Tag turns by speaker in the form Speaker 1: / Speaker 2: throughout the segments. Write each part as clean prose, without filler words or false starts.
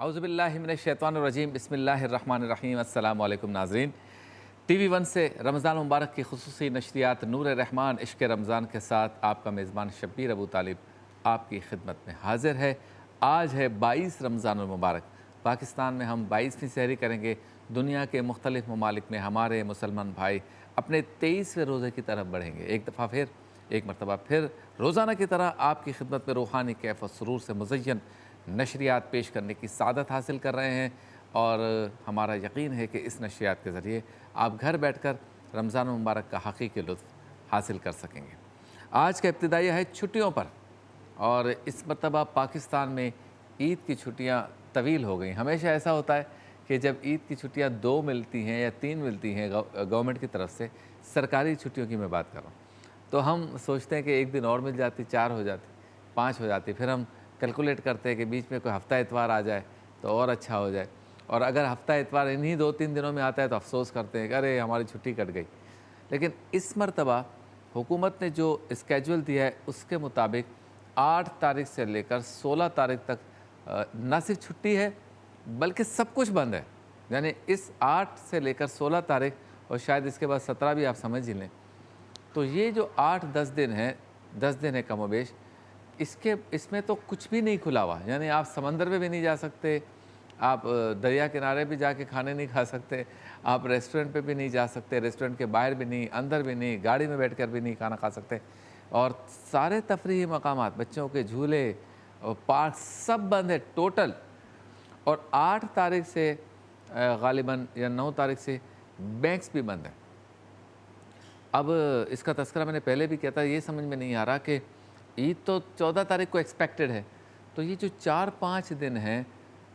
Speaker 1: اعوذ باللہ من الشیطان الرجیم بسم اللہ الرحمن الرحیم السلام علیکم ناظرین۔ ٹی وی ون سے رمضان مبارک کی خصوصی نشریات نور رحمان عشق رمضان کے ساتھ آپ کا میزبان شبیر ابو طالب آپ کی خدمت میں حاضر ہے۔ آج ہے 22 رمضان المبارک۔ پاکستان میں ہم 22ویں سحری کریں گے۔ دنیا کے مختلف ممالک میں ہمارے مسلمان بھائی اپنے 23ویں روزے کی طرف بڑھیں گے۔ ایک مرتبہ پھر روزانہ کی طرح آپ کی خدمت میں روحانی کیف و سرور سے مزین نشریات پیش کرنے کی سعادت حاصل کر رہے ہیں، اور ہمارا یقین ہے کہ اس نشریات کے ذریعے آپ گھر بیٹھ کر رمضان مبارک کا حقیقی لطف حاصل کر سکیں گے۔ آج کا ابتدائیہ ہے چھٹیوں پر، اور اس مرتبہ پاکستان میں عید کی چھٹیاں طویل ہو گئیں۔ ہمیشہ ایسا ہوتا ہے کہ جب عید کی چھٹیاں 2 ملتی ہیں یا 3 ملتی ہیں گورنمنٹ کی طرف سے، سرکاری چھٹیوں کی میں بات کر رہا ہوں، تو ہم سوچتے ہیں کہ ایک دن اور مل جاتی، 4 ہو جاتی، 5 ہو جاتی، پھر ہم کیلکولیٹ کرتے ہیں کہ بیچ میں کوئی ہفتہ اتوار آ جائے تو اور اچھا ہو جائے، اور اگر ہفتہ اتوار انہی 2-3 دنوں میں آتا ہے تو افسوس کرتے ہیں کہ ارے ہماری چھٹی کٹ گئی۔ لیکن اس مرتبہ حکومت نے جو اسکیجول دیا ہے اس کے مطابق 8 تاریخ سے لے کر 16 تاریخ تک نہ صرف چھٹی ہے بلکہ سب کچھ بند ہے۔ یعنی اس 8 سے لے کر 16 تاریخ اور شاید اس کے بعد 17 بھی آپ سمجھ ہی لیں، تو یہ جو 8-10 دن ہیں، 10 دن ہے کم و بیش، اس میں تو کچھ بھی نہیں کھلا ہوا۔ یعنی آپ سمندر میں بھی نہیں جا سکتے، آپ دریا کنارے بھی جا کے کھانے نہیں کھا سکتے، آپ ریسٹورنٹ پہ بھی نہیں جا سکتے، ریسٹورنٹ کے باہر بھی نہیں، اندر بھی نہیں، گاڑی میں بیٹھ کر بھی نہیں کھانا کھا سکتے، اور سارے تفریحی مقامات، بچوں کے جھولے اور پارک سب بند ہے ٹوٹل۔ اور 8 تاریخ سے غالباً یا 9 تاریخ سے بینکس بھی بند ہیں۔ اب اس کا تذکرہ میں نے پہلے بھی کیا تھا، یہ سمجھ میں نہیں آ رہا کہ عید تو 14 تاریخ کو ایکسپیکٹڈ ہے، تو یہ جو 4-5 دن ہیں،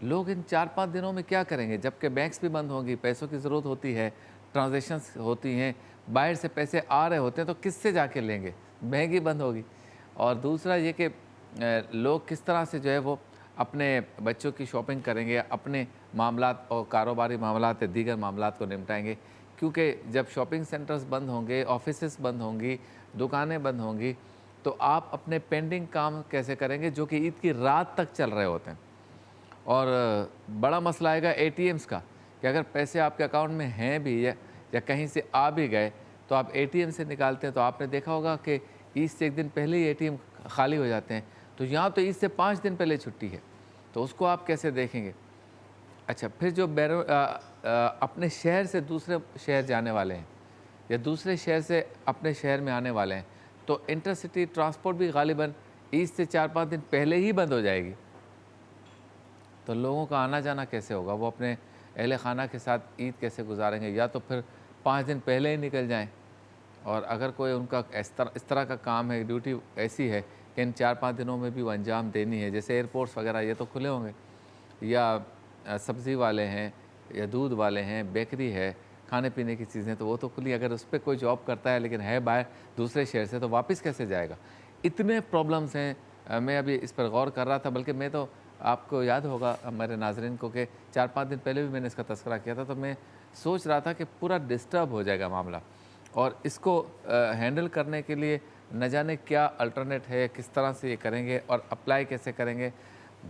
Speaker 1: لوگ ان 4-5 دنوں میں کیا کریں گے؟ جبکہ بینکس بھی بند ہوں گی، پیسوں کی ضرورت ہوتی ہے، ٹرانزیکشنز ہوتی ہیں، باہر سے پیسے آ رہے ہوتے ہیں تو کس سے جا کے لیں گے؟ بینک ہی بند ہوگی۔ اور دوسرا یہ کہ لوگ کس طرح سے جو ہے وہ اپنے بچوں کی شاپنگ کریں گے، اپنے معاملات اور کاروباری معاملات دیگر معاملات کو نمٹائیں گے، کیونکہ جب شاپنگ سینٹرز بند ہوں گے، آفیسز بند ہوں گی، دکانیں بند ہوں گی، تو آپ اپنے پینڈنگ کام کیسے کریں گے جو کہ عید کی رات تک چل رہے ہوتے ہیں۔ اور بڑا مسئلہ آئے گا اے ٹی ایمز کا، کہ اگر پیسے آپ کے اکاؤنٹ میں ہیں بھی یا کہیں سے آ بھی گئے تو آپ اے ٹی ایم سے نکالتے ہیں، تو آپ نے دیکھا ہوگا کہ عید سے 1 دن پہلے ہی اے ٹی ایم خالی ہو جاتے ہیں، تو یہاں تو عید سے 5 دن پہلے چھٹی ہے، تو اس کو آپ کیسے دیکھیں گے؟ اچھا، پھر جو اپنے شہر سے دوسرے شہر جانے والے ہیں یا دوسرے شہر سے اپنے شہر میں آنے والے ہیں، تو انٹر سٹی ٹرانسپورٹ بھی غالباً عید سے 4-5 دن پہلے ہی بند ہو جائے گی۔ تو لوگوں کا آنا جانا کیسے ہوگا؟ وہ اپنے اہل خانہ کے ساتھ عید کیسے گزاریں گے؟ یا تو پھر 5 دن پہلے ہی نکل جائیں، اور اگر کوئی ان کا اس طرح کا کام ہے، ڈیوٹی ایسی ہے کہ ان 4-5 دنوں میں بھی وہ انجام دینی ہے، جیسے ایئرپورٹس وغیرہ یہ تو کھلے ہوں گے، یا سبزی والے ہیں یا دودھ والے ہیں، بیکری ہے، کھانے پینے کی چیزیں تو وہ تو کھلی، اگر اس پہ کوئی جاب کرتا ہے لیکن ہے باہر دوسرے شہر سے، تو واپس کیسے جائے گا؟ اتنے پرابلمز ہیں۔ میں ابھی اس پر غور کر رہا تھا، بلکہ میں تو آپ کو یاد ہوگا میرے ناظرین کو کہ 4-5 دن پہلے بھی میں نے اس کا تذکرہ کیا تھا، تو میں سوچ رہا تھا کہ پورا ڈسٹرب ہو جائے گا معاملہ، اور اس کو ہینڈل کرنے کے لیے نہ جانے کیا الٹرنیٹ ہے، کس طرح سے یہ کریں گے اور اپلائی کیسے کریں گے۔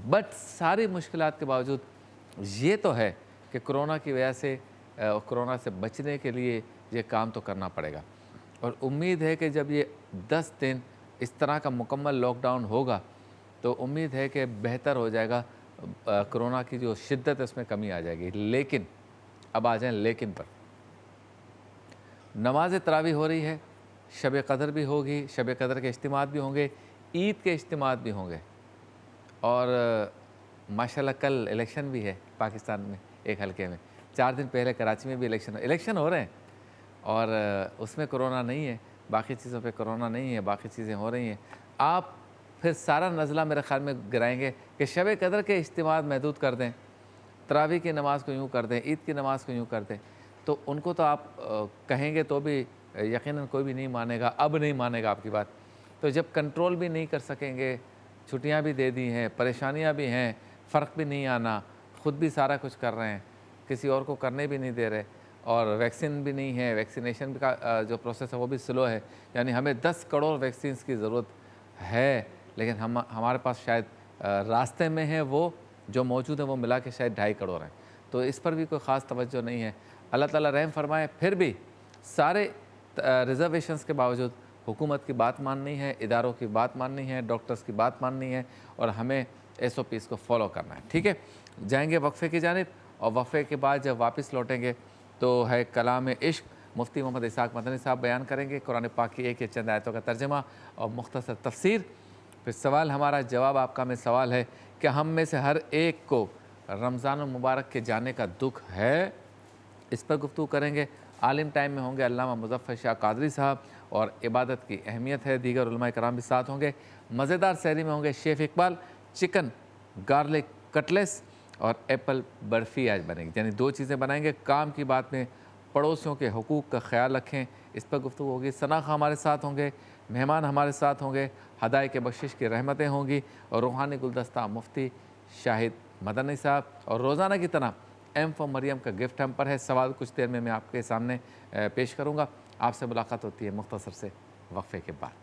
Speaker 1: بٹ ساری مشکلات کے باوجود یہ تو ہے کہ کرونا کی وجہ سے، کرونا سے بچنے کے لیے یہ کام تو کرنا پڑے گا، اور امید ہے کہ جب یہ 10 دن اس طرح کا مکمل لاک ڈاؤن ہوگا تو امید ہے کہ بہتر ہو جائے گا، کرونا کی جو شدت ہے اس میں کمی آ جائے گی۔ لیکن اب آ جائیں لیکن پر، نماز تراویح ہو رہی ہے، شب قدر بھی ہوگی، شب قدر کے اجتماعات بھی ہوں گے، عید کے اجتماعات بھی ہوں گے، اور ماشاءاللہ کل الیکشن بھی ہے پاکستان میں ایک حلقے میں، 4 دن پہلے کراچی میں بھی الیکشن ہو رہے ہیں، اور اس میں کرونا نہیں ہے، باقی چیزوں پہ کرونا نہیں ہے، باقی چیزیں ہو رہی ہیں۔ آپ پھر سارا نزلہ میرے خیال میں گرائیں گے کہ شب قدر کے اجتماعات محدود کر دیں، تراویح کی نماز کو یوں کر دیں، عید کی نماز کو یوں کر دیں، تو ان کو تو آپ کہیں گے تو بھی یقیناً کوئی بھی نہیں مانے گا، اب نہیں مانے گا آپ کی بات۔ تو جب کنٹرول بھی نہیں کر سکیں گے، چھٹیاں بھی دے دی ہیں، پریشانیاں بھی ہیں، فرق بھی نہیں آنا، خود بھی سارا کچھ کر رہے ہیں، کسی اور کو کرنے بھی نہیں دے رہے، اور ویکسین بھی نہیں ہے، ویکسینیشن کا جو پروسیس ہے وہ بھی سلو ہے، یعنی ہمیں 10 کروڑ ویکسینز کی ضرورت ہے، لیکن ہمارے پاس شاید راستے میں ہے وہ، جو موجود ہیں وہ ملا کے شاید 2.5 کروڑ ہیں، تو اس پر بھی کوئی خاص توجہ نہیں ہے۔ اللہ تعالیٰ رحم فرمائے۔ پھر بھی سارے ریزرویشنز کے باوجود حکومت کی بات ماننی ہے، اداروں کی بات ماننی ہے، ڈاکٹرز کی بات ماننی ہے، اور ہمیں SOPs کو فالو کرنا ہے، ٹھیک ہے۔ جائیں گے وقفے کی جانب، اور وقفے کے بعد جب واپس لوٹیں گے تو ہے کلام عشق، مفتی محمد اسحاق مدنی صاحب بیان کریں گے قرآن پاک کی ایک یا چند آیتوں کا ترجمہ اور مختصر تفسیر۔ پھر سوال ہمارا، جواب آپ کا ہمیں سوال ہے کہ ہم میں سے ہر ایک کو رمضان المبارک کے جانے کا دکھ ہے، اس پر گفتگو کریں گے۔ عالم ٹائم میں ہوں گے علامہ مظفر شاہ قادری صاحب، اور عبادت کی اہمیت ہے، دیگر علماء کرام بھی ساتھ ہوں گے۔ مزیدار سحری میں ہوں گے شیف اقبال، چکن گارلک کٹلیس اور ایپل برفی آج بنے گی، یعنی 2 چیزیں بنائیں گے۔ کام کی بات میں پڑوسیوں کے حقوق کا خیال رکھیں، اس پر گفتگو ہوگی۔ ثنا خان ہمارے ساتھ ہوں گے، مہمان ہمارے ساتھ ہوں گے، ہدایے کے بخشش کی رحمتیں ہوں گی، اور روحانی گلدستہ مفتی شاہد مدنی صاحب، اور روزانہ کی طرح ایم فار مریم کا گفٹ ہم پر ہے۔ سوال کچھ دیر میں آپ کے سامنے پیش کروں گا۔ آپ سے ملاقات ہوتی ہے مختصر سے وقفے کے بعد۔